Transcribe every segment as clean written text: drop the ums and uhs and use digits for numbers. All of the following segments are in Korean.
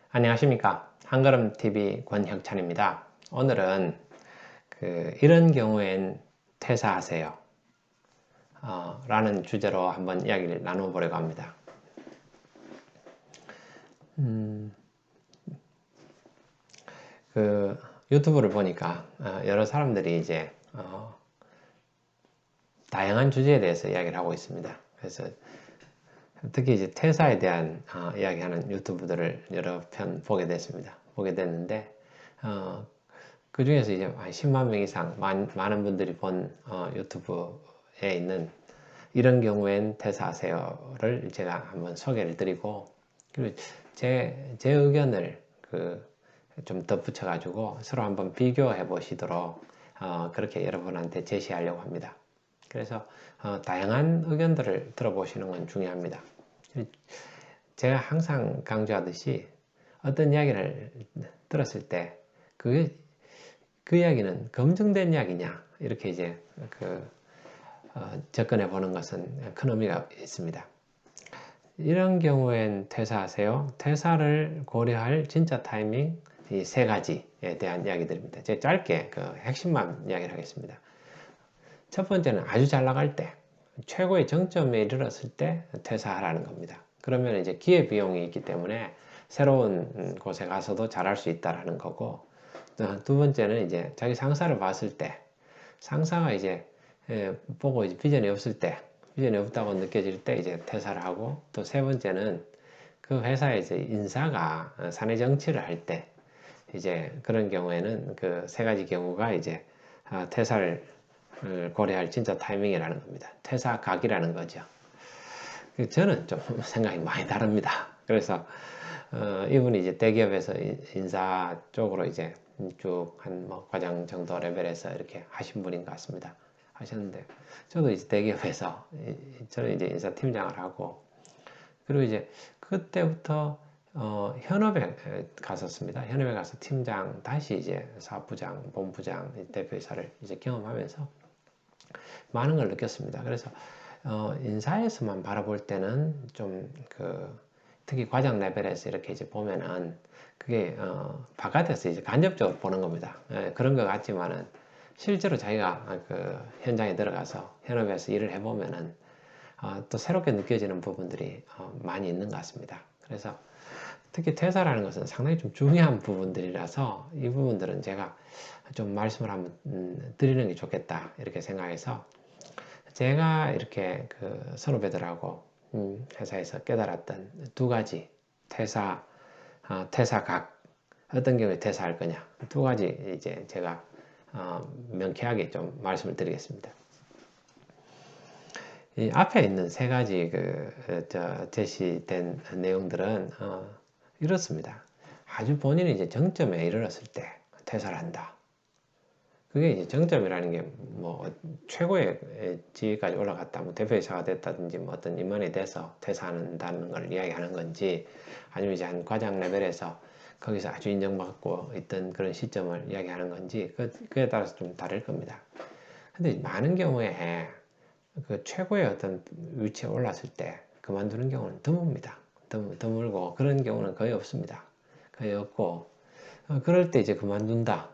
안녕하십니까. 한걸음TV 권혁찬입니다. 오늘은 이런 경우엔 퇴사하세요 라는 주제로 한번 이야기를 나눠보려고 합니다. 유튜브를 보니까 여러 사람들이 이제 다양한 주제에 대해서 이야기를 하고 있습니다. 그래서 특히 이제 퇴사에 대한 이야기하는 유튜브들을 여러 편 보게 됐는데 그 중에서 이제 한 10만 명 이상 많은 분들이 본 유튜브에 있는 이런 경우엔 퇴사하세요를 제가 한번 소개를 드리고, 그리고 제 의견을 좀 덧붙여 가지고 서로 한번 비교해 보시도록 그렇게 여러분한테 제시하려고 합니다. 그래서 다양한 의견들을 들어보시는 건 중요합니다. 제가 항상 강조하듯이 어떤 이야기를 들었을 때 그 이야기는 검증된 이야기냐 이렇게 이제 접근해 보는 것은 큰 의미가 있습니다. 이런 경우엔 퇴사하세요. 퇴사를 고려할 진짜 타이밍 이 세 가지에 대한 이야기들입니다. 제가 짧게 핵심만 이야기를 하겠습니다. 첫 번째는 아주 잘 나갈 때, 최고의 정점에 이르렀을 때 퇴사하라는 겁니다. 그러면 이제 기회비용이 있기 때문에 새로운 곳에 가서도 잘할 수 있다라는 거고, 두 번째는 이제 자기 상사를 봤을 때, 상사가 이제 보고 이제 비전이 없다고 느껴질 때 이제 퇴사를 하고, 또 세 번째는 그 회사에 이제 인사가 사내 정치를 할 때, 이제 그런 경우에는 그 세 가지 경우가 이제 퇴사를 고려할 진짜 타이밍이라는 겁니다. 퇴사 각이라는 거죠. 저는 좀 생각이 많이 다릅니다. 그래서 이분이 이제 대기업에서 인사 쪽으로 이제 쭉 한 뭐 과장 정도 레벨에서 이렇게 하신 분인 것 같습니다. 하셨는데 저도 이제 대기업에서 저는 이제 인사팀장을 하고, 그리고 이제 그때부터 현업에 갔었습니다. 현업에 가서 팀장, 다시 이제 사업부장, 본부장, 대표이사를 이제 경험하면서 많은 걸 느꼈습니다. 그래서 인사에서만 바라볼 때는 좀 특히 과장 레벨에서 이렇게 이제 보면은 그게 바깥에서 이제 간접적으로 보는 겁니다. 그런 것 같지만은 실제로 자기가 현장에 들어가서 현업에서 일을 해보면은 또 새롭게 느껴지는 부분들이 많이 있는 것 같습니다. 그래서 특히 퇴사라는 것은 상당히 좀 중요한 부분들이라서 이 부분들은 제가 좀 말씀을 한번 드리는 게 좋겠다 이렇게 생각해서, 제가 이렇게 선후배들하고 회사에서 깨달았던 두 가지 퇴사각, 어떤 경우에 퇴사할 거냐, 두 가지 이제 제가 명쾌하게 좀 말씀을 드리겠습니다. 이 앞에 있는 세 가지 제시된 내용들은 이렇습니다. 아주 본인이 이제 정점에 이르렀을 때 퇴사를 한다. 그게 이제 정점이라는 게 뭐 최고의 지위까지 올라갔다, 뭐 대표이사가 됐다든지 뭐 어떤 임원이 돼서 퇴사한다는 걸 이야기하는 건지, 아니면 이제 한 과장 레벨에서 거기서 아주 인정받고 있던 그런 시점을 이야기하는 건지, 그에 따라서 좀 다를 겁니다. 근데 많은 경우에 그 최고의 어떤 위치에 올랐을 때 그만두는 경우는 드뭅니다. 드물고 그런 경우는 거의 없습니다. 거의 없고, 그럴 때 이제 그만둔다.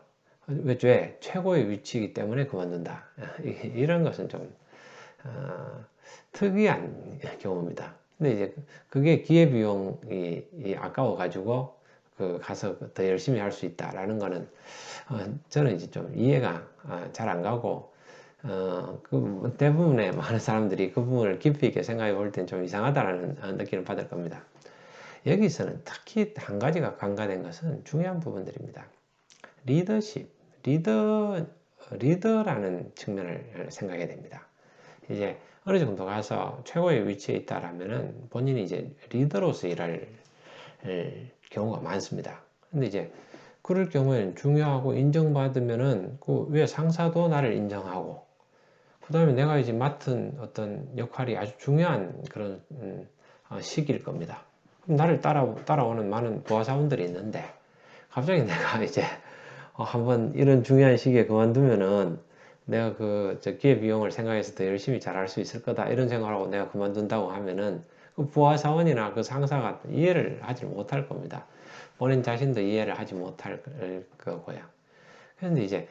왜? 최고의 위치이기 때문에 그만둔다. 이런 것은 좀 특이한 경우입니다. 근데 이제 그게 기회비용이 아까워가지고 가서 더 열심히 할 수 있다라는 거는 저는 이제 좀 이해가 잘 안 가고, 대부분의 많은 사람들이 그 부분을 깊이 있게 생각해 볼 땐 좀 이상하다라는 느낌을 받을 겁니다. 여기서는 특히 한 가지가 간과된 것은 중요한 부분들입니다. 리더라는 측면을 생각해야 됩니다. 이제 어느 정도 가서 최고의 위치에 있다라면은 본인이 이제 리더로서 일할 경우가 많습니다. 근데 이제 그럴 경우에는 중요하고 인정받으면은 그 위에 상사도 나를 인정하고, 그 다음에 내가 이제 맡은 어떤 역할이 아주 중요한 그런 시기일 겁니다. 그럼 나를 따라오는 많은 부하사원들이 있는데, 갑자기 내가 이제 한번 이런 중요한 시기에 그만두면은 내가 기회비용을 생각해서 더 열심히 잘할 수 있을 거다 이런 생각을 하고 내가 그만둔다고 하면은 그 부하 사원이나 그 상사가 이해를 하지 못할 겁니다. 본인 자신도 이해를 하지 못할 거고요. 그런데 이제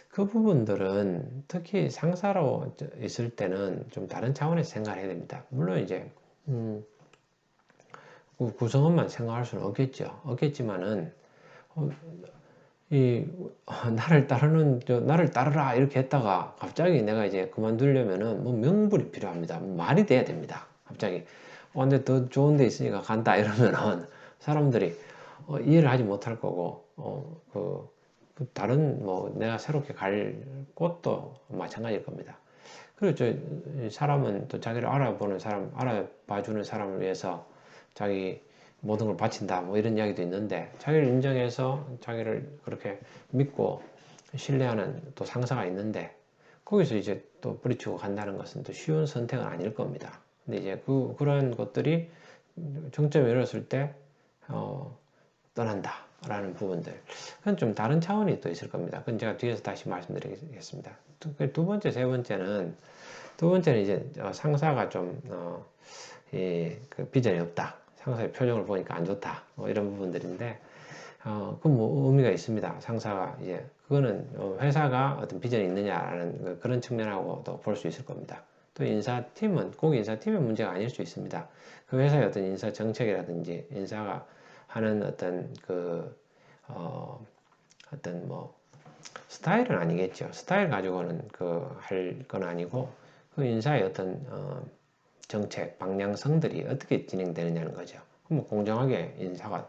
그 부분들은 특히 상사로 있을 때는 좀 다른 차원에서 생각을 해야 됩니다. 물론 이제 그 구성원만 생각할 수는 없겠죠. 없겠지만은 나를 따르라 이렇게 했다가 갑자기 내가 이제 그만두려면은 뭐 명분이 필요합니다. 뭐 말이 돼야 됩니다. 갑자기 근데 더 좋은 데 있으니까 간다 이러면은 사람들이 이해를 하지 못할 거고 다른 뭐 내가 새롭게 갈 곳도 마찬가지일 겁니다. 그리고 사람은 또 자기를 알아봐주는 사람을 위해서 자기 모든 걸 바친다 뭐 이런 이야기도 있는데, 자기를 인정해서 자기를 그렇게 믿고 신뢰하는 또 상사가 있는데 거기서 이제 또 뿌리치고 간다는 것은 또 쉬운 선택은 아닐 겁니다. 근데 이제 그런 것들이 정점에 이르렀을 때 떠난다 라는 부분들, 그건 좀 다른 차원이 또 있을 겁니다. 그건 제가 뒤에서 다시 말씀드리겠습니다. 두 번째, 세 번째는 이제 상사가 좀 그 비전이 없다, 상사의 표정을 보니까 안 좋다, 뭐 이런 부분들인데 그건 뭐 의미가 있습니다. 상사가 이제 그거는 회사가 어떤 비전이 있느냐라는 그런 측면하고도 볼 수 있을 겁니다. 또 인사팀은 꼭 인사팀의 문제가 아닐 수 있습니다. 그 회사의 어떤 인사 정책이라든지 인사가 하는 어떤 어떤 뭐 스타일은 아니겠죠. 스타일 가지고는 할 건 아니고 그 인사의 어떤 정책 방향성들이 어떻게 진행되느냐는 거죠. 그럼 뭐 공정하게 인사가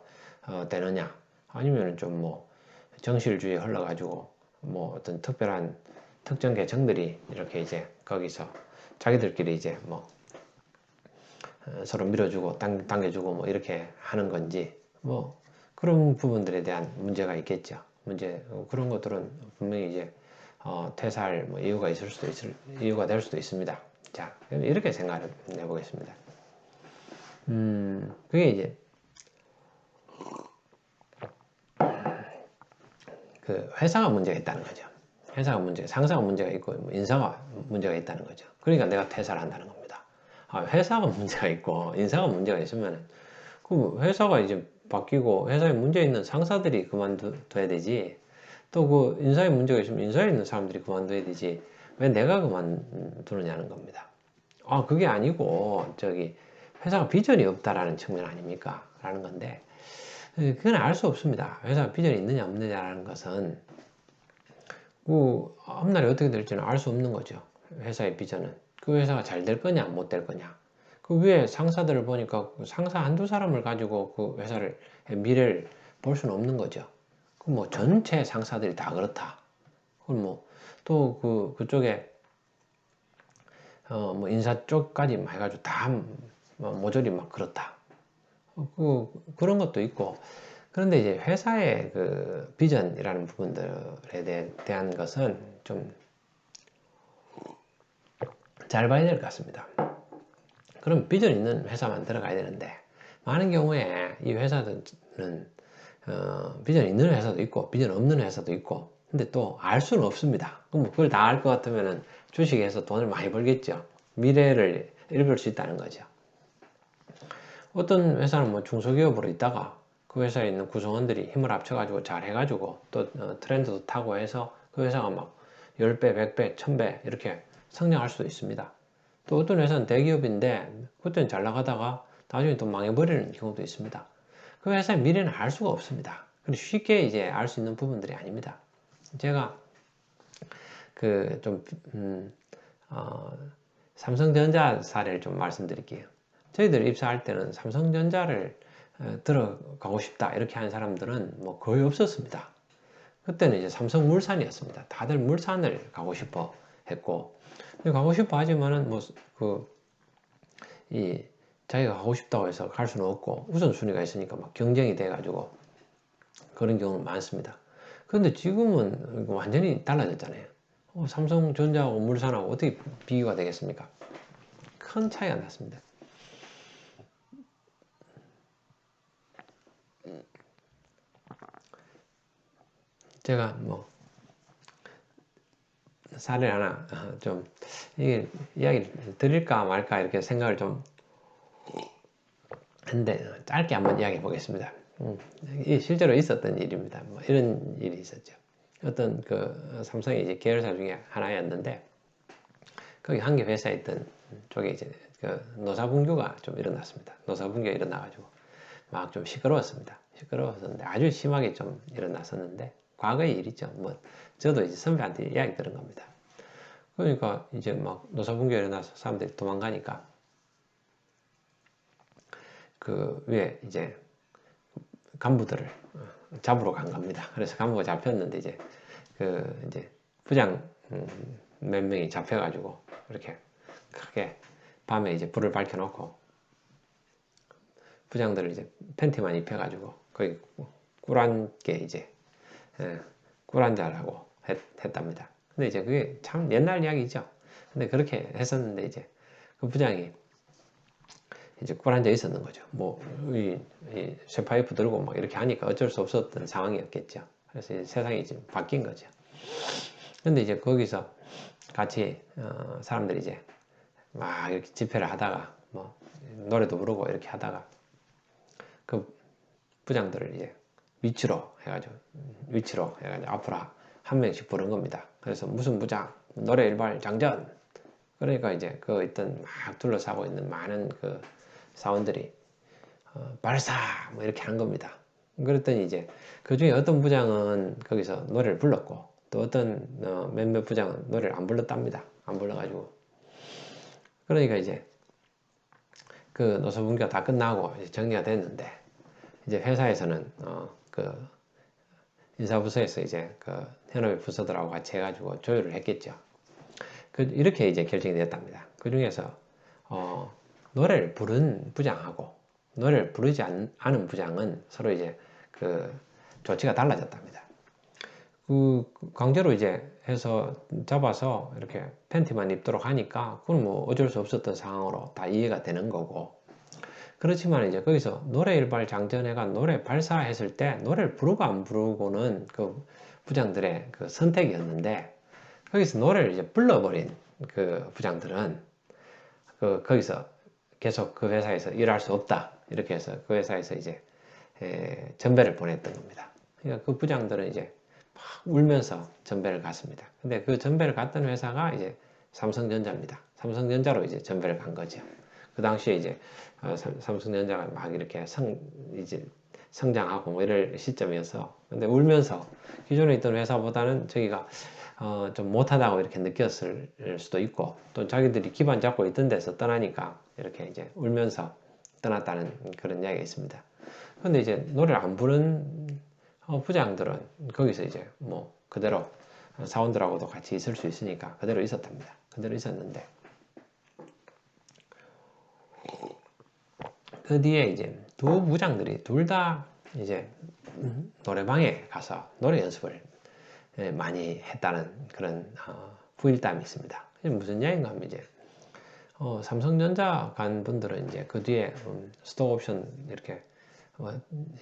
되느냐, 아니면 좀 뭐 정실주의에 흘러가지고 뭐 어떤 특별한 특정 계층들이 이렇게 이제 거기서 자기들끼리 이제 뭐 서로 밀어주고 당겨주고 뭐 이렇게 하는 건지, 뭐 그런 부분들에 대한 문제가 있겠죠. 그런 것들은 분명히 이제 퇴사할 뭐 이유가 이유가 될 수도 있습니다. 자, 이렇게 생각을 해보겠습니다. 그게 이제 그 회사가 문제가 있다는 거죠. 상사가 문제가 있고 뭐 인사가 문제가 있다는 거죠. 그러니까 내가 퇴사를 한다는 겁니다. 회사가 문제가 있고 인사가 문제가 있으면 그 회사가 이제 바뀌고 회사에 문제 있는 상사들이 그만둬야 되지, 또 그 인사에 문제가 있으면 인사에 있는 사람들이 그만둬야 되지, 왜 내가 그만두느냐는 겁니다. 그게 아니고 회사가 비전이 없다라는 측면 아닙니까? 라는 건데, 그건 알 수 없습니다. 회사가 비전이 있느냐 없느냐라는 것은 앞날이 어떻게 될지는 알 수 없는 거죠. 회사의 비전은 그 회사가 잘 될 거냐 못 될 거냐, 그 위에 상사들을 보니까 상사 한두 사람을 가지고 그 회사를 미래를 볼 수는 없는 거죠. 뭐 전체 상사들이 다 그렇다. 그럼 뭐 또 그쪽에 뭐 인사 쪽까지 해가지고 다 모조리 막 그렇다. 그런 것도 있고. 그런데 이제 회사의 그 비전이라는 부분들에 대한 것은 좀 잘 봐야 될 것 같습니다. 그럼 비전 있는 회사만 들어가야 되는데, 많은 경우에 이 회사들은 비전 있는 회사도 있고 비전 없는 회사도 있고, 근데 또 알 수는 없습니다. 그럼 그걸 다 알 것 같으면 주식에서 돈을 많이 벌겠죠. 미래를 읽을 수 있다는 거죠. 어떤 회사는 뭐 중소기업으로 있다가 그 회사에 있는 구성원들이 힘을 합쳐가지고 잘 해가지고 또 트렌드도 타고 해서 그 회사가 막 10배, 100배, 1000배 이렇게 성장할 수도 있습니다. 또 어떤 회사는 대기업인데 그때는 잘 나가다가 나중에 또 망해버리는 경우도 있습니다. 그 회사의 미래는 알 수가 없습니다. 쉽게 이제 알 수 있는 부분들이 아닙니다. 제가 삼성전자 사례를 좀 말씀드릴게요. 저희들 입사할 때는 삼성전자를 들어가고 싶다 이렇게 하는 사람들은 뭐 거의 없었습니다. 그때는 이제 삼성물산이었습니다. 다들 물산을 가고 싶어 했고, 가고 싶어 하지만은 자기가 가고 싶다고 해서 갈 수는 없고 우선순위가 있으니까 막 경쟁이 돼가지고 그런 경우는 많습니다. 그런데 지금은 완전히 달라졌잖아요. 삼성전자하고 물산하고 어떻게 비교가 되겠습니까? 큰 차이가 났습니다. 제가 뭐 사례를 하나 좀 이게 이야기를 드릴까 말까 이렇게 생각을 좀 근데 짧게 한번 이야기해 보겠습니다. 이 실제로 있었던 일입니다. 뭐 이런 일이 있었죠. 어떤 그 삼성의 이제 계열사 중에 하나였는데 거기 한 개 회사에 있던 쪽에 이제 그 노사분규가 좀 일어났습니다. 노사분규가 일어나가지고 막 좀 시끄러웠습니다. 시끄러웠었는데 아주 심하게 좀 일어났었는데 과거의 일이죠. 뭐 저도 이제 선배한테 이야기 들은 겁니다. 그러니까 이제 막 노사분규가 일어나서 사람들이 도망가니까 그 위에 이제 간부들을 잡으러 간 겁니다. 그래서 간부가 잡혔는데 이제 부장 몇 명이 잡혀가지고 이렇게 크게 밤에 이제 불을 밝혀놓고 부장들을 이제 팬티만 입혀가지고 거기 꿀안게 이제 꿀안자라고 했답니다. 근데 이제 그게 참 옛날 이야기죠. 근데 그렇게 했었는데 이제 그 부장이 이제 꿀안자 있었는 거죠. 뭐 이 쇠파이프 들고 막 이렇게 하니까 어쩔 수 없었던 상황이었겠죠. 그래서 이제 세상이 지금 바뀐 거죠. 근데 이제 거기서 같이 사람들이 이제 막 이렇게 집회를 하다가 뭐 노래도 부르고 이렇게 하다가 그 부장들을 이제 위치로 해가지고 앞으로 한 명씩 부른 겁니다. 그래서 무슨 부장 노래 일발 장전. 그러니까 이제 그 있던 막 둘러싸고 있는 많은 그 사원들이 발사 뭐 이렇게 한 겁니다. 그랬더니 이제 그 중에 어떤 부장은 거기서 노래를 불렀고 또 어떤 몇몇 부장은 노래를 안 불렀답니다. 안 불러가지고 그러니까 이제 그 노소분규가 다 끝나고 이제 정리가 됐는데 이제 회사에서는 그 인사부서에서 이제 그 현업의 부서들하고 같이 해가지고 조율을 했겠죠. 이렇게 이제 결정이 됐답니다. 그 중에서 노래를 부른 부장하고 노래를 부르지 않은 부장은 서로 이제 그 조치가 달라졌답니다. 그 강제로 이제 해서 잡아서 이렇게 팬티만 입도록 하니까 그건 뭐 어쩔 수 없었던 상황으로 다 이해가 되는 거고 그렇지만 이제 거기서 노래 일발 장전회가 노래 발사했을 때 노래를 부르고 안 부르고는 그 부장들의 그 선택이었는데 거기서 노래를 이제 불러버린 그 부장들은 거기서 계속 그 회사에서 일할 수 없다 이렇게 해서 그 회사에서 이제 전배를 보냈던 겁니다. 그러니까 그 부장들은 이제 막 울면서 전배를 갔습니다. 근데 그 전배를 갔던 회사가 이제 삼성전자입니다. 삼성전자로 이제 전배를 간 거죠. 그 당시에 이제 삼성전자가 막 이렇게 이제 성장하고 뭐 이럴 시점이어서 근데 울면서 기존에 있던 회사보다는 저기가 좀 못하다고 이렇게 느꼈을 수도 있고 또 자기들이 기반 잡고 있던 데서 떠나니까 이렇게 이제 울면서 떠났다는 그런 이야기가 있습니다. 근데 이제 노래를 안 부른 부장들은 거기서 이제 뭐 그대로 사원들하고도 같이 있을 수 있으니까 그대로 있었답니다. 그대로 있었는데 그 뒤에 이제 두 부장들이 둘 다 이제 노래방에 가서 노래 연습을 많이 했다는 그런 후일담이 있습니다. 무슨 이야기인가 하면 이제 삼성전자 간 분들은 이제 그 뒤에 스톡 옵션 이렇게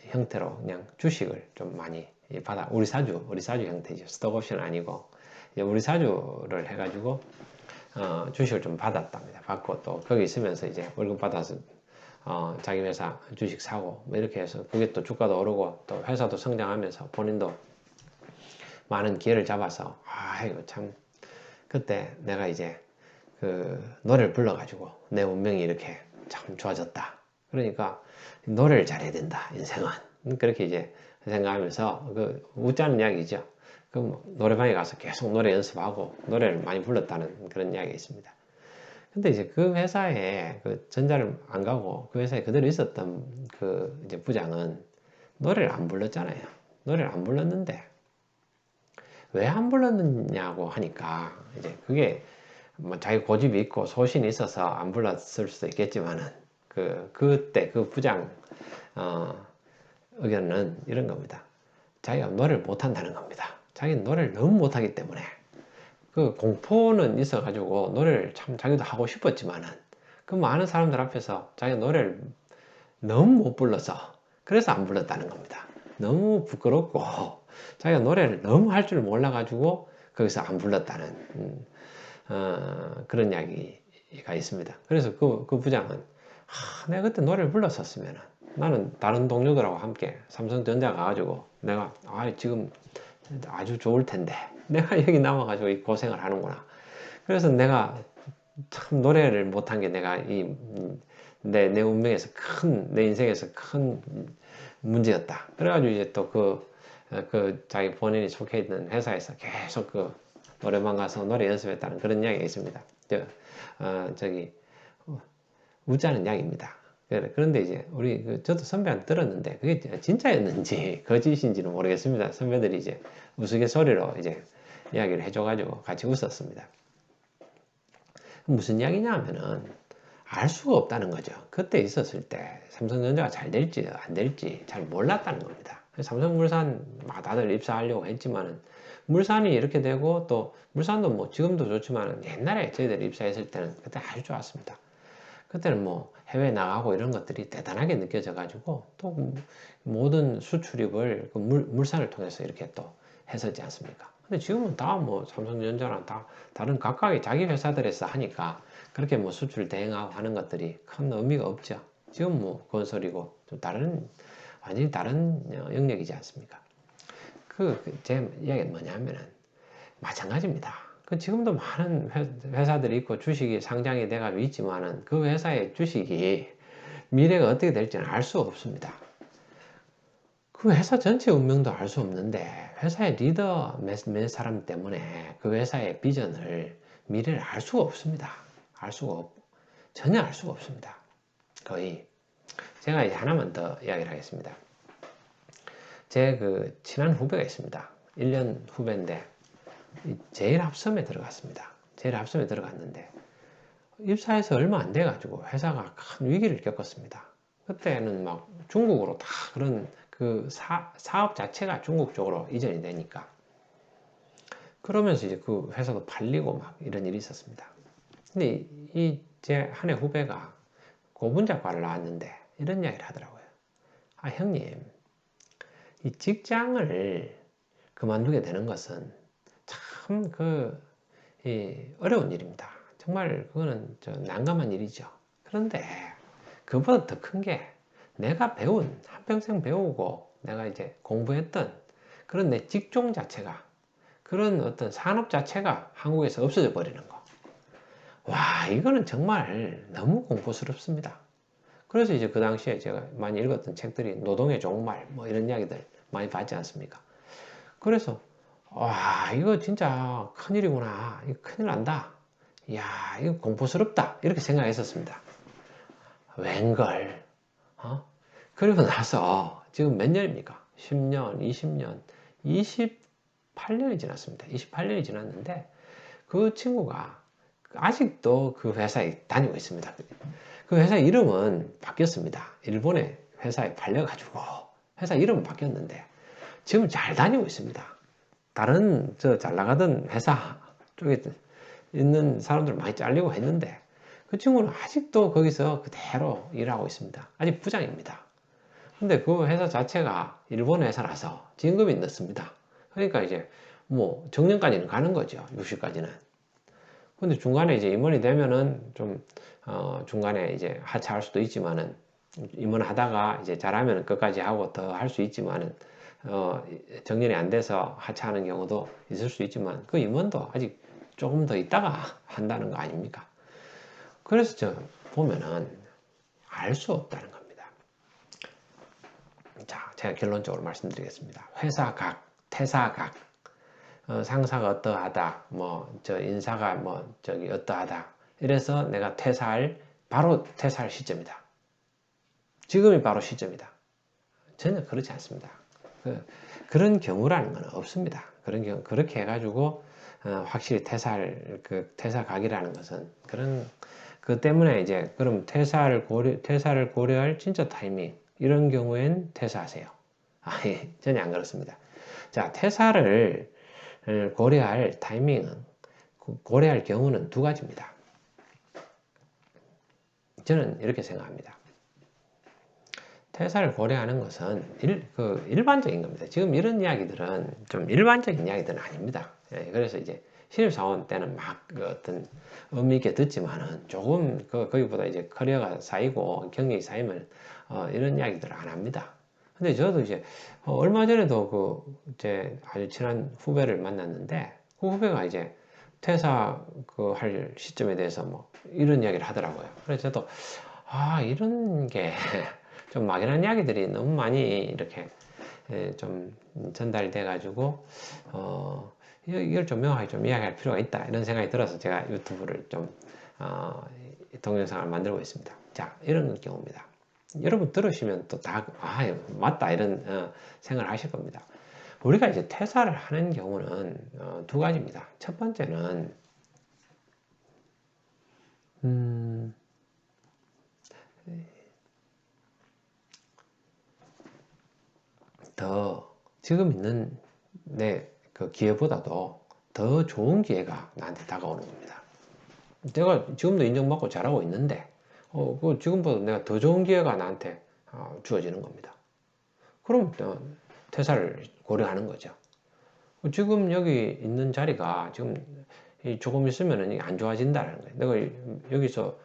형태로 그냥 주식을 좀 많이 받아 우리사주 형태죠. 스톡 옵션 아니고 이제 우리사주를 해가지고 주식을 좀 받았답니다. 받고 또 거기 있으면서 이제 월급 받아서 자기 회사 주식 사고 뭐 이렇게 해서 그게 또 주가도 오르고 또 회사도 성장하면서 본인도 많은 기회를 잡아서 이거 참 그때 내가 이제 그 노래를 불러가지고 내 운명이 이렇게 참 좋아졌다. 그러니까 노래를 잘해야 된다. 인생은 그렇게 이제 생각하면서 그 웃자는 이야기죠. 그 노래방에 가서 계속 노래 연습하고 노래를 많이 불렀다는 그런 이야기가 있습니다. 근데 이제 그 회사에 그 전자를 안 가고 그 회사에 그대로 있었던 그 이제 부장은 노래를 안 불렀잖아요. 노래를 안 불렀는데 왜 안 불렀느냐고 하니까 이제 그게 뭐 자기 고집이 있고 소신이 있어서 안 불렀을 수도 있겠지만은 그때 그 부장 의견은 이런 겁니다. 자기가 노래를 못한다는 겁니다. 자기는 노래를 너무 못하기 때문에 그 공포는 있어가지고 노래를 참 자기도 하고 싶었지만은 그 많은 사람들 앞에서 자기가 노래를 너무 못 불러서 그래서 안 불렀다는 겁니다. 너무 부끄럽고 자기가 노래를 너무 할 줄 몰라가지고 거기서 안 불렀다는 그런 이야기가 있습니다. 그래서 그 부장은 내가 그때 노래를 불렀었으면 나는 다른 동료들하고 함께 삼성전자 가가지고 내가 지금 아주 좋을 텐데 내가 여기 남아가지고 이 고생을 하는구나. 그래서 내가 참 노래를 못한 게 내가 내 운명에서 내 인생에서 큰 문제였다. 그래가지고 이제 또 자기 본인이 속해 있는 회사에서 계속 노래방 가서 노래 연습했다는 그런 이야기가 있습니다. 저기 웃자는 이야기입니다. 그런데 이제 저도 선배한테 들었는데 그게 진짜였는지 거짓인지는 모르겠습니다. 선배들이 이제 우스갯소리로 이제 이야기를 해줘가지고 같이 웃었습니다. 무슨 이야기냐 하면은 알 수가 없다는 거죠. 그때 있었을 때 삼성전자가 잘 될지 안 될지 잘 몰랐다는 겁니다. 삼성물산 다들 입사하려고 했지만은 물산이 이렇게 되고 또 물산도 뭐 지금도 좋지만 옛날에 저희들이 입사했을 때는 그때 아주 좋았습니다. 그때는 뭐 해외 나가고 이런 것들이 대단하게 느껴져 가지고 또 모든 수출입을 물산을 통해서 이렇게 또 했었지 않습니까? 근데 지금은 다 뭐 삼성전자랑 다 다른 각각의 자기 회사들에서 하니까 그렇게 뭐 수출 대행하고 하는 것들이 큰 의미가 없죠. 지금 뭐 건설이고 좀 완전히 다른 영역이지 않습니까? 제 이야기는 뭐냐면은 마찬가지입니다. 지금도 많은 회사들이 있고 주식이 상장이 돼가지고 있지만은 그 회사의 주식이 미래가 어떻게 될지는 알 수 없습니다. 그 회사 전체 운명도 알 수 없는데 회사의 리더 몇 사람 때문에 그 회사의 비전을 미래를 알 수가 없습니다. 전혀 알 수가 없습니다. 거의 제가 이제 하나만 더 이야기를 하겠습니다. 제 친한 후배가 있습니다. 1년 후배인데 제일 합섬에 들어갔습니다. 제일 합섬에 들어갔는데 입사해서 얼마 안 돼가지고 회사가 큰 위기를 겪었습니다. 그때는 막 중국으로 다 그런 사업 자체가 중국 쪽으로 이전이 되니까 그러면서 이제 그 회사도 팔리고 막 이런 일이 있었습니다. 근데 제 한 해 후배가 고분자과를 나왔는데 이런 이야기를 하더라고요. 형님, 이 직장을 그만두게 되는 것은 참 어려운 일입니다. 정말 그거는 난감한 일이죠. 그런데 그보다 더 큰 게 내가 한평생 배우고 내가 이제 공부했던 그런 내 직종 자체가 그런 어떤 산업 자체가 한국에서 없어져 버리는 거. 와, 이거는 정말 너무 공포스럽습니다. 그래서 이제 그 당시에 제가 많이 읽었던 책들이 노동의 종말 뭐 이런 이야기들 많이 봤지 않습니까? 그래서 와, 이거 진짜 큰일이구나. 이거 큰일 난다. 이야, 이거 공포스럽다. 이렇게 생각했었습니다. 웬걸. 그리고 나서 지금 몇 년입니까? 10년, 20년, 28년이 지났습니다. 28년이 지났는데 그 친구가 아직도 그 회사에 다니고 있습니다. 그 회사 이름은 바뀌었습니다. 일본의 회사에 팔려가지고 회사 이름은 바뀌었는데 지금 잘 다니고 있습니다. 다른 잘 나가던 회사 쪽에 있는 사람들 많이 잘리고 했는데 그 친구는 아직도 거기서 그대로 일하고 있습니다. 아직 부장입니다. 근데 그 회사 자체가 일본 회사라서 진급이 늦습니다. 그러니까 이제 뭐 정년까지는 가는 거죠. 60까지는. 근데 중간에 이제 임원이 되면은 좀 중간에 이제 하차할 수도 있지만은 임원하다가 이제 잘하면 끝까지 하고 더 할 수 있지만은 정년이 안 돼서 하차하는 경우도 있을 수 있지만 그 임원도 아직 조금 더 있다가 한다는 거 아닙니까? 그래서 보면은 알 수 없다는 겁니다. 자, 제가 결론적으로 말씀드리겠습니다. 퇴사각, 상사가 어떠하다, 인사가 어떠하다. 이래서 내가 바로 퇴사할 시점이다. 지금이 바로 시점이다. 전혀 그렇지 않습니다. 그런 경우라는 건 없습니다. 그렇게 해가지고, 확실히 퇴사각이라는 것은 그 때문에 이제, 그럼 퇴사를 고려할 진짜 타이밍, 이런 경우엔 퇴사하세요. 예, 전혀 안 그렇습니다. 자, 퇴사를 고려할 타이밍은, 고려할 경우는 두 가지입니다. 저는 이렇게 생각합니다. 퇴사를 고려하는 것은 일반적인 겁니다. 지금 이런 이야기들은 좀 일반적인 이야기들은 아닙니다. 예, 그래서 이제 신입사원 때는 막 그 어떤 의미 있게 듣지만은 조금 거기보다 이제 커리어가 쌓이고 경력이 쌓이면 이런 이야기들을 안 합니다. 근데 저도 이제 얼마 전에도 제 아주 친한 후배를 만났는데 그 후배가 이제 퇴사 할 시점에 대해서 뭐 이런 이야기를 하더라고요. 그래서 저도 이런 게 좀 막연한 이야기들이 너무 많이 이렇게 좀 전달돼 가지고 이걸 좀 명확하게 좀 이야기할 필요가 있다 이런 생각이 들어서 제가 유튜브를 좀 동영상을 만들고 있습니다. 자, 이런 경우입니다. 여러분 들으시면 또 다 맞다 이런 생각을 하실 겁니다. 우리가 이제 퇴사를 하는 경우는 두 가지입니다. 첫 번째는 더 지금 있는 내 그 기회보다도 더 좋은 기회가 나한테 다가오는 겁니다. 내가 지금도 인정받고 잘하고 있는데 지금보다 내가 더 좋은 기회가 나한테 주어지는 겁니다. 그럼 퇴사를 고려하는 거죠. 지금 여기 있는 자리가 지금 조금 있으면 안 좋아진다는 거예요. 내가 여기서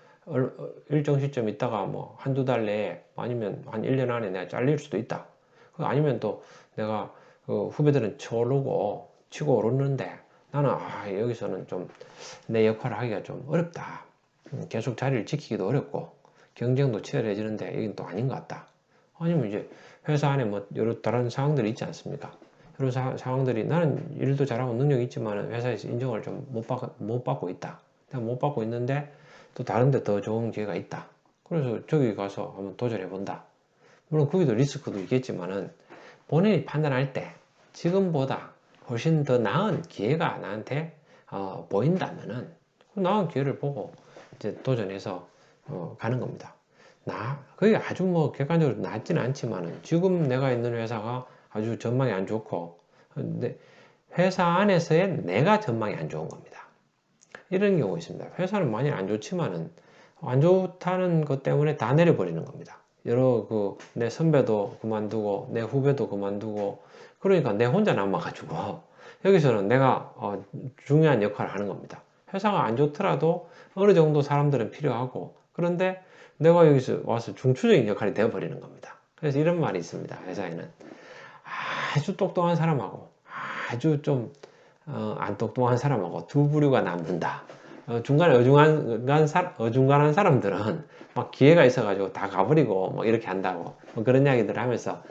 일정 시점 있다가 뭐 한두 달 내에 아니면 한 1년 안에 내가 잘릴 수도 있다. 아니면 또 내가 후배들은 쳐오르고 치고 오르는데 나는 여기서는 좀 내 역할을 하기가 좀 어렵다. 계속 자리를 지키기도 어렵고 경쟁도 치열해지는데 여긴 또 아닌 것 같다. 아니면 이제 회사 안에 뭐 여러 다른 상황들이 있지 않습니까? 여러 상황들이 나는 일도 잘하고 능력이 있지만 회사에서 인정을 좀 못 받고 있다. 내가 못 받고 있는데 또 다른 데 더 좋은 기회가 있다. 그래서 저기 가서 한번 도전해 본다. 물론 거기도 리스크도 있겠지만은 본인이 판단할 때 지금보다 훨씬 더 나은 기회가 나한테 보인다면은 그 나은 기회를 보고 이제 도전해서 가는 겁니다. 그게 아주 뭐 객관적으로 낫지는 않지만은 지금 내가 있는 회사가 아주 전망이 안 좋고 근데 회사 안에서의 내가 전망이 안 좋은 겁니다. 이런 경우 있습니다. 회사는 많이 안 좋지만은 안 좋다는 것 때문에 다 내려버리는 겁니다. 여러 내 선배도 그만두고 내 후배도 그만두고 그러니까 내 혼자 남아가지고 여기서는 내가 중요한 역할을 하는 겁니다. 회사가 안 좋더라도 어느 정도 사람들은 필요하고 그런데 내가 여기서 와서 중추적인 역할이 되어버리는 겁니다. 그래서 이런 말이 있습니다. 회사에는 아주 똑똑한 사람하고 아주 좀 안 똑똑한 사람하고 두 부류가 남는다. 중간에 어중간한 사람들은 막 기회가 있어가지고 다 가버리고 뭐 이렇게 한다고 뭐 그런 이야기들을 하면서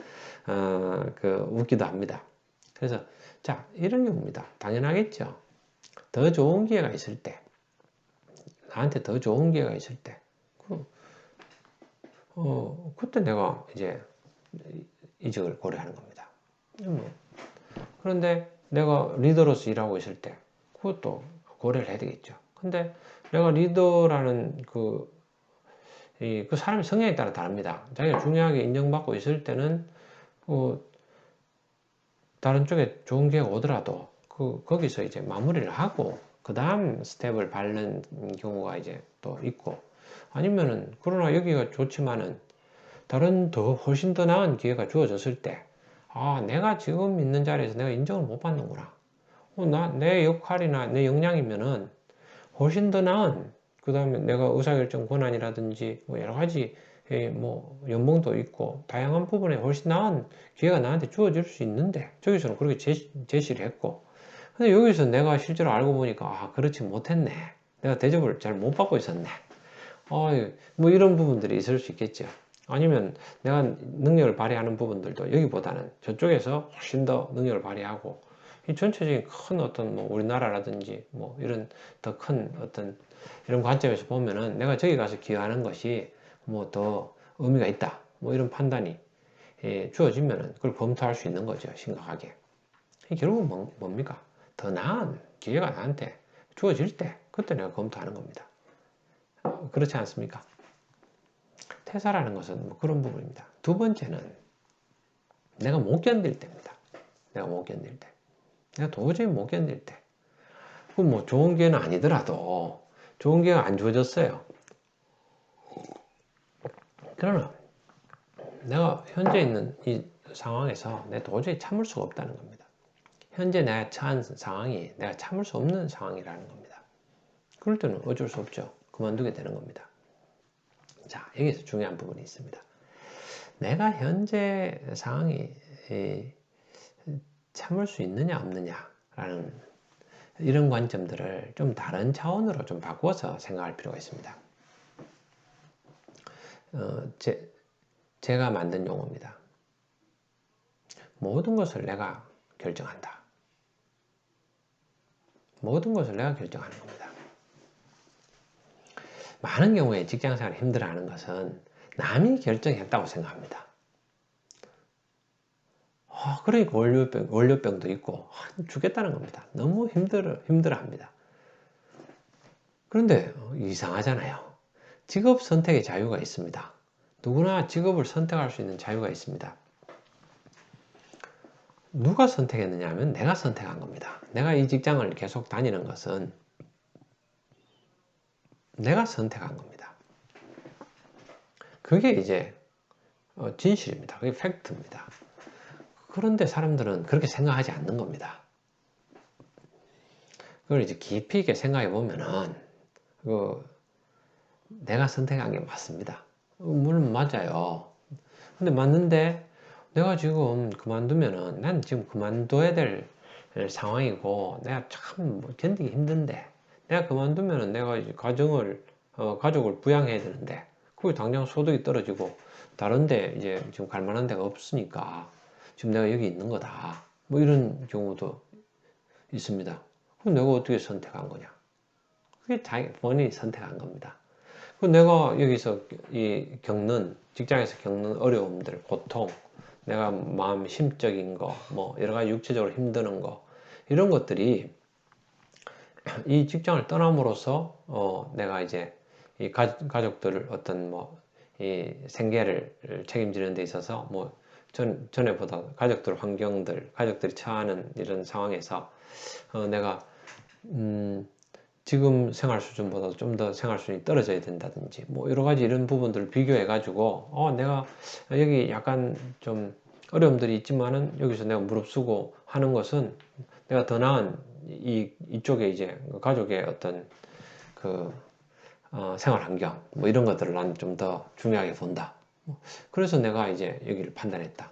웃기도 합니다. 그래서 자 이런 경우입니다. 당연하겠죠. 더 좋은 기회가 있을 때 나한테 더 좋은 기회가 있을 때 그때 내가 이제 이직을 고려하는 겁니다. 그런데 내가 리더로서 일하고 있을 때 그것도 고려를 해야 되겠죠. 근데 내가 리더라는 그 사람의 성향에 따라 다릅니다. 자기가 중요하게 인정받고 있을 때는 다른 쪽에 좋은 기회가 오더라도 거기서 이제 마무리를 하고 그 다음 스텝을 밟는 경우가 이제 또 있고 아니면은 그러나 여기가 좋지만은 다른 훨씬 더 나은 기회가 주어졌을 때 내가 지금 있는 자리에서 내가 인정을 못 받는구나. 내 역할이나 내 역량이면은 훨씬 더 나은 그 다음에 내가 의사결정 권한이라든지 뭐 여러 가지 뭐 연봉도 있고 다양한 부분에 훨씬 나은 기회가 나한테 주어질 수 있는데 저기서는 그렇게 제시를 했고 근데 여기서 내가 실제로 알고 보니까 그렇지 못했네. 내가 대접을 잘 못 받고 있었네. 뭐 이런 부분들이 있을 수 있겠죠. 아니면 내가 능력을 발휘하는 부분들도 여기보다는 저쪽에서 훨씬 더 능력을 발휘하고 이 전체적인 큰 어떤 뭐 우리나라라든지 뭐 이런 더 큰 어떤 이런 관점에서 보면은 내가 저기 가서 기여하는 것이 뭐 더 의미가 있다. 뭐 이런 판단이 주어지면은 그걸 검토할 수 있는 거죠. 심각하게. 결국은 뭡니까? 더 나은 기회가 나한테 주어질 때 그때 내가 검토하는 겁니다. 그렇지 않습니까? 퇴사라는 것은 뭐 그런 부분입니다. 두 번째는 내가 못 견딜 때입니다. 내가 못 견딜 때. 내가 도저히 못 견딜 때. 그 뭐 좋은 기회는 아니더라도 좋은 기회가 안 주어졌어요. 그러나 내가 현재 있는 이 상황에서 내가 도저히 참을 수가 없다는 겁니다. 현재 내가 처한 상황이 내가 참을 수 없는 상황이라는 겁니다. 그럴 때는 어쩔 수 없죠. 그만두게 되는 겁니다. 자, 여기서 중요한 부분이 있습니다. 내가 현재 상황이 참을 수 있느냐 없느냐라는 이런 관점들을 좀 다른 차원으로 좀 바꾸어서 생각할 필요가 있습니다. 제가 만든 용어입니다. 모든 것을 내가 결정한다. 모든 것을 내가 결정하는 겁니다. 많은 경우에 직장생활을 힘들어하는 것은 남이 결정했다고 생각합니다. 그러니까 월요병도 있고 죽겠다는 겁니다. 너무 힘들어합니다. 그런데 이상하잖아요. 직업 선택의 자유가 있습니다. 누구나 직업을 선택할 수 있는 자유가 있습니다. 누가 선택했느냐 하면 내가 선택한 겁니다. 내가 이 직장을 계속 다니는 것은 내가 선택한 겁니다. 그게 이제 진실입니다. 그게 팩트입니다. 그런데 사람들은 그렇게 생각하지 않는 겁니다. 그걸 이제 깊이 있게 생각해 보면은 내가 선택한 게 맞습니다. 물론 맞아요. 근데 맞는데 내가 지금 그만두면은 난 지금 그만둬야 될 상황이고 내가 참 견디기 힘든데 내가 그만두면은 내가 이제 가족을 부양해야 되는데 그게 당장 소득이 떨어지고 다른데 이제 지금 갈 만한 데가 없으니까 지금 내가 여기 있는 거다. 뭐 이런 경우도 있습니다. 그럼 내가 어떻게 선택한 거냐? 그게 본인이 선택한 겁니다. 내가 여기서 직장에서 겪는 어려움들, 고통, 내가 마음 심적인 거, 뭐 여러 가지 육체적으로 힘드는 거, 이런 것들이 이 직장을 떠남으로써 내가 이제 이 가족들을 어떤 이 생계를 책임지는 데 있어서 전에보다 가족들이 처하는 이런 상황에서 내가 지금 생활 수준보다 좀 더 생활 수준이 떨어져야 된다든지 뭐 여러 가지 이런 부분들을 비교해 가지고 내가 여기 약간 좀 어려움들이 있지만은 여기서 내가 무릅쓰고 하는 것은 내가 더 나은 이쪽에 이제 가족의 어떤 생활 환경 뭐 이런 것들을 난 좀 더 중요하게 본다. 그래서 내가 이제 여기를 판단했다.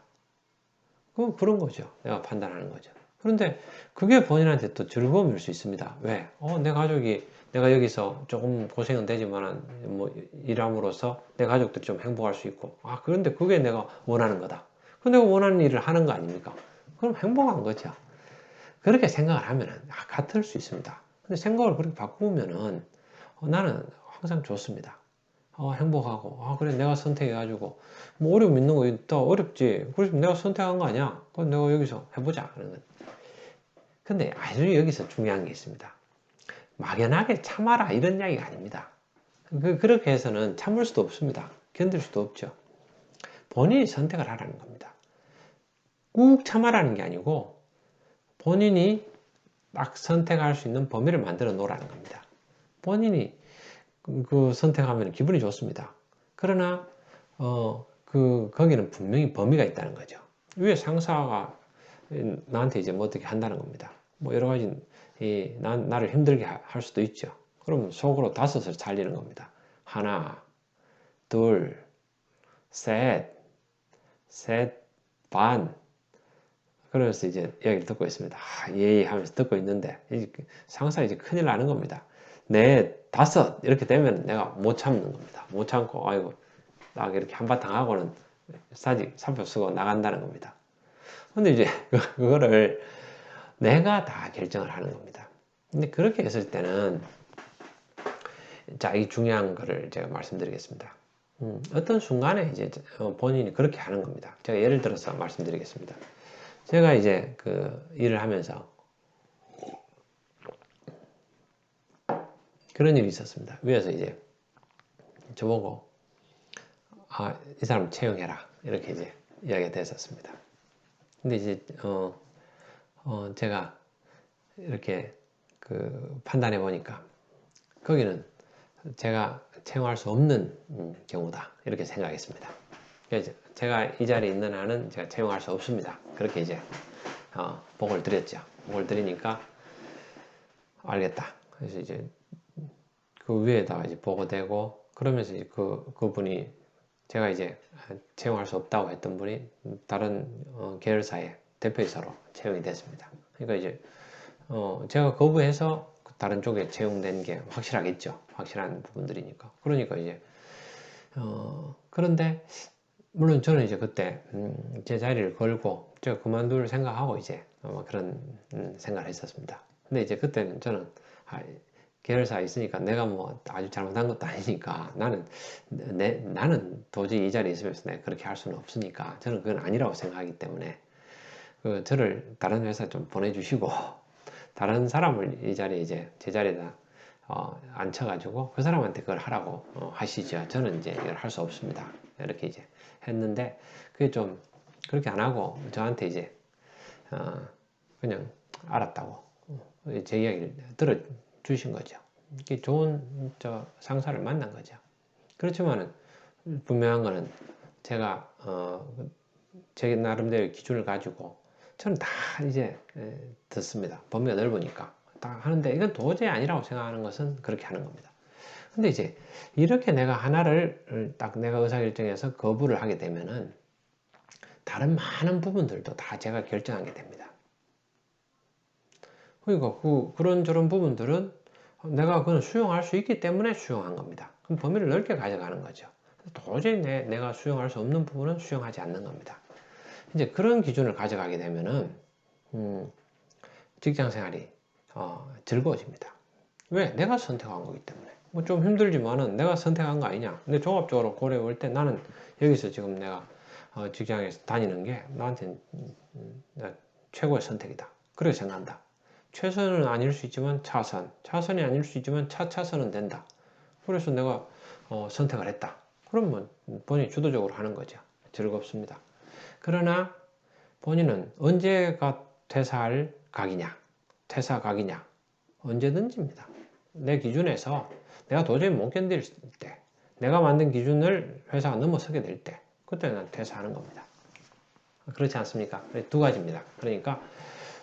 그런 거죠. 내가 판단하는 거죠. 그런데 그게 본인한테 또 즐거움일 수 있습니다. 왜? 내 가족이 내가 여기서 조금 고생은 되지만 뭐 일함으로써 내 가족들이 좀 행복할 수 있고 그런데 그게 내가 원하는 거다. 그 내가 원하는 일을 하는 거 아닙니까? 그럼 행복한 거죠. 그렇게 생각을 하면은 같을 수 있습니다. 근데 생각을 그렇게 바꾸면은 나는 항상 좋습니다. 행복하고 그래 내가 선택해가지고 뭐 어려움 있는 거 있다 어렵지 그래서 내가 선택한 거 아니야 그럼 내가 여기서 해보자 그런 거. 근데 아주 여기서 중요한 게 있습니다. 막연하게 참아라 이런 이야기가 아닙니다. 그렇게 해서는 참을 수도 없습니다. 견딜 수도 없죠. 본인이 선택을 하라는 겁니다. 꾹 참아라는 게 아니고 본인이 딱 선택할 수 있는 범위를 만들어 놓으라는 겁니다. 본인이 그 선택하면 기분이 좋습니다. 그러나 거기는 분명히 범위가 있다는 거죠. 위에 상사가 나한테 이제 뭐 어떻게 한다는 겁니다. 뭐 여러 가지 나를 힘들게 할 수도 있죠. 그러면 속으로 5을 살리는 겁니다. 하나, 둘, 셋 반. 그러면서 이제 이야기를 듣고 있습니다. 예의 하면서 듣고 있는데 상사 이제 큰일 나는 겁니다. 넷, 5 이렇게 되면 내가 못 참는 겁니다. 못 참고 아이고 딱 이렇게 한바탕 하고는 사표 쓰고 나간다는 겁니다. 근데 이제 그거를 내가 다 결정을 하는 겁니다. 근데 그렇게 했을 때는 자, 이 중요한 거를 제가 말씀드리겠습니다. 어떤 순간에 이제 본인이 그렇게 하는 겁니다. 제가 예를 들어서 말씀드리겠습니다. 제가 이제 그 일을 하면서 그런 일이 있었습니다. 위에서 이제 저보고 이 사람 채용해라 이렇게 이제 이야기가 됐었습니다. 근데 이제 제가 이렇게 그 판단해 보니까 거기는 제가 채용할 수 없는 경우다 이렇게 생각했습니다. 그래서 제가 이 자리에 있는 한은 제가 채용할 수 없습니다. 그렇게 이제 보고를 드렸죠. 보고를 드리니까 알겠다. 그래서 이제 그 위에다가 이제 보고되고 그러면서 이제 그분이 제가 이제 채용할 수 없다고 했던 분이 다른 계열사의 대표이사로 채용이 됐습니다. 그러니까 이제 제가 거부해서 다른 쪽에 채용된 게 확실하겠죠. 확실한 부분들이니까. 그러니까 이제 그런데 물론 저는 이제 그때 제 자리를 걸고 제가 그만둘 생각하고 이제 그런 생각을 했었습니다. 근데 이제 그때는 저는 계열사에 있으니까 내가 뭐 아주 잘못한 것도 아니니까 나는 도저히 이 자리에 있으면서 내가 그렇게 할 수는 없으니까 저는 그건 아니라고 생각하기 때문에 저를 다른 회사 좀 보내주시고 다른 사람을 이 자리에 이제 제 자리에다 앉혀가지고 그 사람한테 그걸 하라고 하시죠. 저는 이제 이걸 할 수 없습니다. 이렇게 이제 했는데 그게 좀 그렇게 안 하고 저한테 이제 그냥 알았다고 제 이야기를 들어주신 거죠. 이게 좋은 상사를 만난 거죠. 그렇지만은 분명한 거는 제가 제 나름대로 기준을 가지고 저는 다 이제 듣습니다. 범위가 넓으니까 다 하는데 이건 도저히 아니라고 생각하는 것은 그렇게 하는 겁니다. 근데 이제 이렇게 내가 하나를 딱 내가 의사결정해서 거부를 하게 되면은 다른 많은 부분들도 다 제가 결정하게 됩니다. 그러니까 그런저런 부분들은 내가 그건 수용할 수 있기 때문에 수용한 겁니다. 그럼 범위를 넓게 가져가는 거죠. 도저히 내가 수용할 수 없는 부분은 수용하지 않는 겁니다. 이제 그런 기준을 가져가게 되면은 직장 생활이 즐거워집니다. 왜? 내가 선택한 거기 때문에. 뭐 좀 힘들지만은 내가 선택한 거 아니냐. 근데 종합적으로 고려해 볼 때 나는 여기서 지금 내가 직장에서 다니는 게 나한테 최고의 선택이다. 그렇게 생각한다. 최선은 아닐 수 있지만 차선이 아닐 수 있지만 차선은 된다. 그래서 내가 선택을 했다. 그러면 본인이 주도적으로 하는 거죠. 즐겁습니다. 그러나 본인은 언제가 퇴사할 각이냐, 퇴사 각이냐, 언제든지입니다. 내 기준에서 내가 도저히 못 견딜 때, 내가 만든 기준을 회사가 넘어서게 될 때, 그때는 퇴사하는 겁니다. 그렇지 않습니까? 두 가지입니다. 그러니까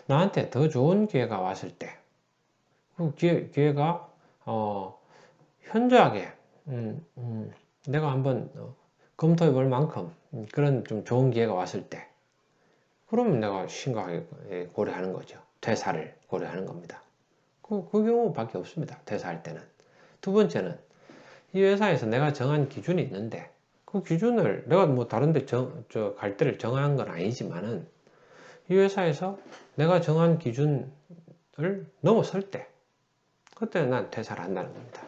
나한테 더 좋은 기회가 왔을 때, 그 기회가 현저하게 내가 한번 검토해 볼 만큼 그런 좀 좋은 기회가 왔을 때, 그러면 내가 심각하게 고려하는 거죠. 퇴사를 고려하는 겁니다. 그 경우밖에 없습니다. 퇴사할 때는. 두 번째는 이 회사에서 내가 정한 기준이 있는데 그 기준을 내가 뭐 다른데 갈 때를 정한 건 아니지만은 이 회사에서 내가 정한 기준을 넘어설 때 그때 난 퇴사를 한다는 겁니다.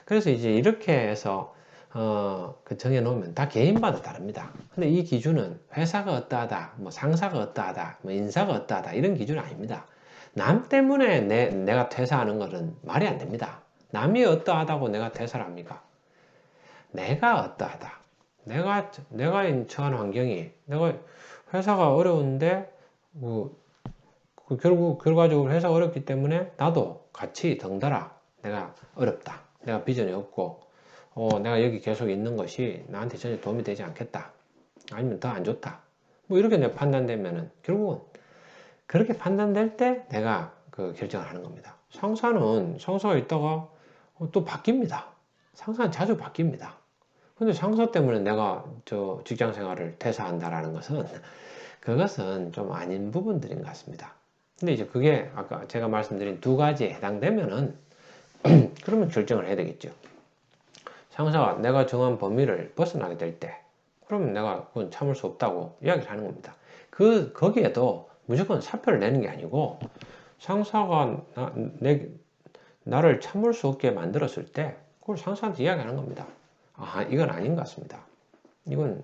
그래서 이제 이렇게 해서 정해놓으면 다 개인마다 다릅니다. 근데 이 기준은 회사가 어떠하다, 뭐 상사가 어떠하다, 뭐 인사가 어떠하다 이런 기준은 아닙니다. 남 때문에 내가 퇴사하는 것은 말이 안 됩니다. 남이 어떠하다고 내가 퇴사를 합니까? 내가 어떠하다. 내가 처한 환경이 내가 회사가 어려운데 결과적으로 회사가 어렵기 때문에 나도 같이 덩달아 내가 어렵다. 내가 비전이 없고 내가 여기 계속 있는 것이 나한테 전혀 도움이 되지 않겠다. 아니면 더 안 좋다. 뭐 이렇게 내가 판단되면은 결국은 그렇게 판단될 때 내가 그 결정을 하는 겁니다. 상사가 있다가 또 바뀝니다. 상사는 자주 바뀝니다. 근데 상사 때문에 내가 직장 생활을 퇴사한다라는 그것은 좀 아닌 부분들인 것 같습니다. 근데 이제 그게 아까 제가 말씀드린 두 가지에 해당되면은 그러면 결정을 해야 되겠죠. 상사가 내가 정한 범위를 벗어나게 될 때, 그러면 내가 그건 참을 수 없다고 이야기를 하는 겁니다. 거기에도 무조건 사표를 내는 게 아니고, 상사가 나를 참을 수 없게 만들었을 때, 그걸 상사한테 이야기하는 겁니다. 이건 아닌 것 같습니다. 이건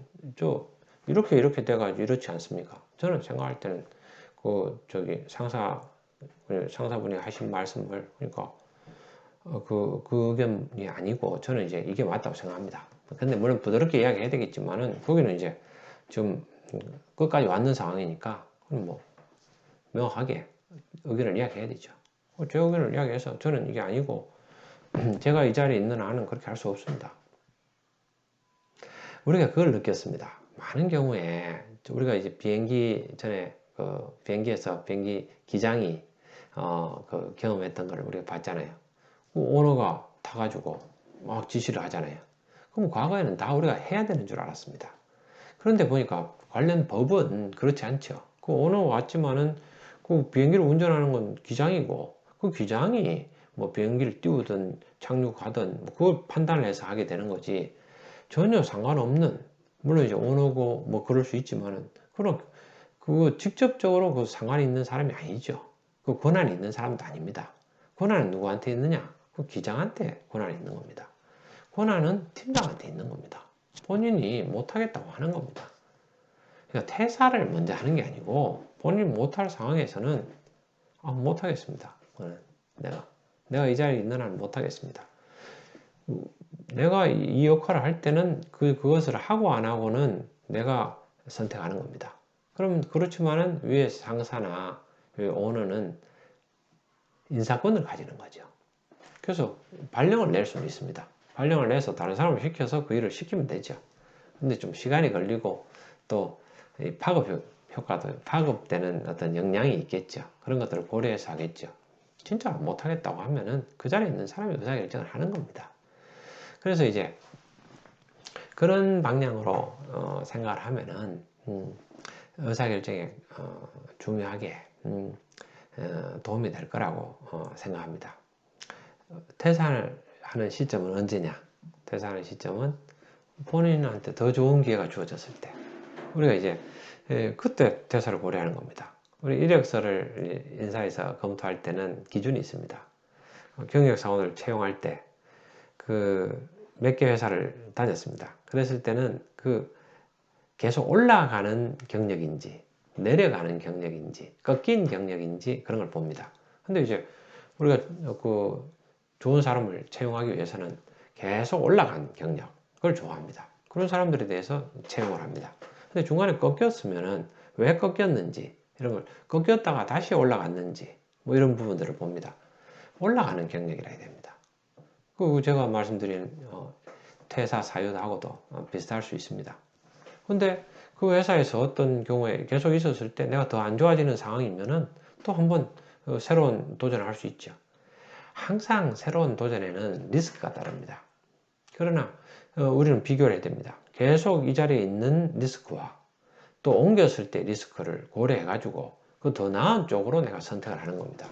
이렇게 돼가지고 이렇지 않습니까? 저는 생각할 때는 상사분이 하신 말씀을 그러니까 그 의견이 아니고 저는 이제 이게 맞다고 생각합니다. 근데 물론 부드럽게 이야기해야 되겠지만은 거기는 이제 지금 끝까지 왔는 상황이니까 뭐 명확하게 의견을 이야기해야 되죠. 제 의견을 이야기해서 저는 이게 아니고 제가 이 자리에 있는 한은 그렇게 할 수 없습니다. 우리가 그걸 느꼈습니다. 많은 경우에 우리가 이제 비행기 전에 비행기에서 비행기 기장이 그 경험했던 걸 우리가 봤잖아요. 그 오너가 타가지고 막 지시를 하잖아요. 그럼 과거에는 다 우리가 해야 되는 줄 알았습니다. 그런데 보니까 관련 법은 그렇지 않죠. 그 오너 왔지만은 그 비행기를 운전하는 건 기장이고 그 기장이 뭐 비행기를 띄우든 착륙하든 뭐 그걸 판단을 해서 하게 되는 거지 전혀 상관없는 물론 이제 오너고 뭐 그럴 수 있지만은 그런 그 직접적으로 그 상관이 있는 사람이 아니죠. 그 권한이 있는 사람도 아닙니다. 권한은 누구한테 있느냐? 그 기장한테 권한이 있는 겁니다. 권한은 팀장한테 있는 겁니다. 본인이 못하겠다고 하는 겁니다. 그러니까 퇴사를 먼저 하는 게 아니고 본인이 못할 상황에서는 못하겠습니다. 내가 이 자리에 있는 한은 못하겠습니다. 내가 이 역할을 할 때는 그것을 하고 안 하고는 내가 선택하는 겁니다. 그럼 그렇지만은 위에 상사나 오너는 인사권을 가지는 거죠. 그래서 발령을 낼 수는 있습니다. 발령을 내서 다른 사람을 시켜서 그 일을 시키면 되죠. 근데 좀 시간이 걸리고 또 파급 효과도 파급되는 어떤 영향이 있겠죠. 그런 것들을 고려해서 하겠죠. 진짜 못하겠다고 하면은 그 자리에 있는 사람이 의사결정을 하는 겁니다. 그래서 이제 그런 방향으로 생각을 하면은 의사결정에 중요하게 도움이 될 거라고 생각합니다. 퇴사를 하는 시점은 언제냐? 퇴사하는 시점은 본인한테 더 좋은 기회가 주어졌을 때 우리가 이제 그때 퇴사를 고려하는 겁니다. 우리 이력서를 인사에서 검토할 때는 기준이 있습니다. 경력사원을 채용할 때 몇 개 회사를 다녔습니다. 그랬을 때는 계속 올라가는 경력인지 내려가는 경력인지 꺾인 경력인지 그런 걸 봅니다. 근데 이제 우리가 좋은 사람을 채용하기 위해서는 계속 올라간 경력 그걸 좋아합니다. 그런 사람들에 대해서 채용을 합니다. 근데 중간에 꺾였으면은 왜 꺾였는지 이런 걸 꺾였다가 다시 올라갔는지 뭐 이런 부분들을 봅니다. 올라가는 경력이라 해야 됩니다. 제가 말씀드린 퇴사 사유하고도 비슷할 수 있습니다. 근데 그 회사에서 어떤 경우에 계속 있었을 때 내가 더 안 좋아지는 상황이면은 또 한번 새로운 도전을 할 수 있죠. 항상 새로운 도전에는 리스크가 따릅니다. 그러나 우리는 비교를 해야 됩니다. 계속 이 자리에 있는 리스크와 또 옮겼을 때 리스크를 고려해 가지고 그 더 나은 쪽으로 내가 선택을 하는 겁니다.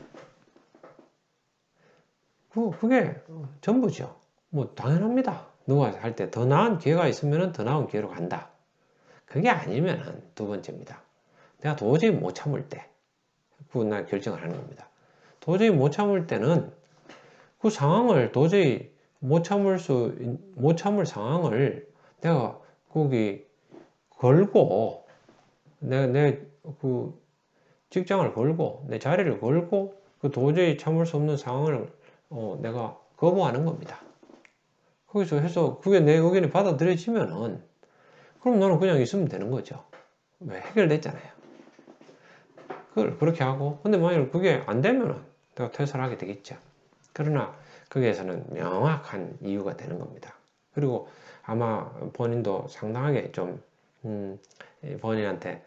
그게 전부죠. 뭐 당연합니다. 누가 할 때 더 나은 기회가 있으면 더 나은 기회로 간다. 그게 아니면은 두 번째입니다. 내가 도저히 못 참을 때 나 결정을 하는 겁니다. 도저히 못 참을 때는 그 상황을 도저히 못 참을 상황을 내가 거기 걸고 내 직장을 걸고 내 자리를 걸고 그 도저히 참을 수 없는 상황을 내가 거부하는 겁니다. 거기서 해서 그게 내 의견이 받아들여지면은 그럼 나는 그냥 있으면 되는 거죠. 왜 해결됐잖아요. 그걸 그렇게 하고 근데 만약 그게 안 되면은 내가 퇴사를 하게 되겠죠. 그러나 거기에서는 명확한 이유가 되는 겁니다. 그리고 아마 본인도 상당하게 좀 본인한테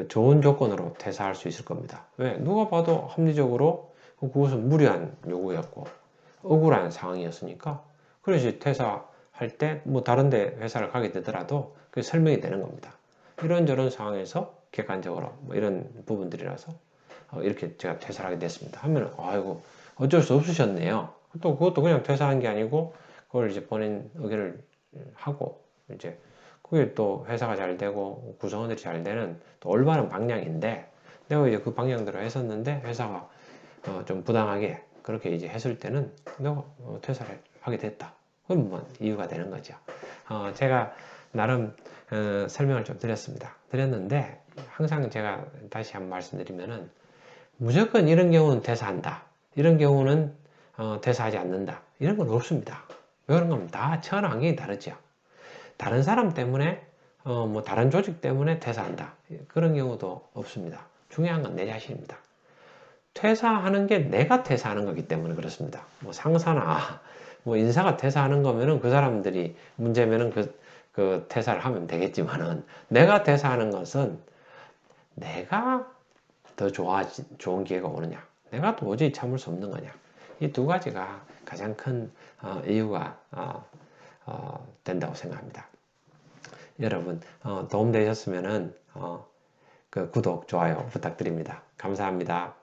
좋은 조건으로 퇴사할 수 있을 겁니다. 왜? 누가 봐도 합리적으로 그것은 무리한 요구였고 억울한 상황이었으니까 그래서 퇴사할 때 뭐 다른 데 회사를 가게 되더라도 그게 설명이 되는 겁니다. 이런저런 상황에서 객관적으로 뭐 이런 부분들이라서 이렇게 제가 퇴사를 하게 됐습니다. 하면 아이고 어쩔 수 없으셨네요. 또 그것도 그냥 퇴사한 게 아니고 그걸 이제 본인 의견을 하고 이제 그게 또 회사가 잘 되고 구성원들이 잘 되는 또 올바른 방향인데 내가 이제 그 방향대로 했었는데 회사가 좀 부당하게 그렇게 이제 했을 때는 내가 퇴사를 하게 됐다. 그건 뭐 이유가 되는 거죠. 제가 나름 설명을 좀 드렸는데 항상 제가 다시 한번 말씀드리면은 무조건 이런 경우는 퇴사한다. 이런 경우는 퇴사하지 않는다. 이런 건 없습니다. 왜 그런가 하면 다 처한 환경이 다르죠. 다른 사람 때문에 뭐 다른 조직 때문에 퇴사한다. 그런 경우도 없습니다. 중요한 건 내 자신입니다. 퇴사하는 게 내가 퇴사하는 거기 때문에 그렇습니다. 뭐 상사나 뭐 인사가 퇴사하는 거면은 그 사람들이 문제면은 그 퇴사를 하면 되겠지만은, 내가 퇴사하는 것은 내가 더 좋은 기회가 오느냐, 내가 도저히 참을 수 없는 거냐, 이 두 가지가 가장 큰 이유가 된다고 생각합니다. 여러분 도움되셨으면은 그 구독, 좋아요 부탁드립니다. 감사합니다.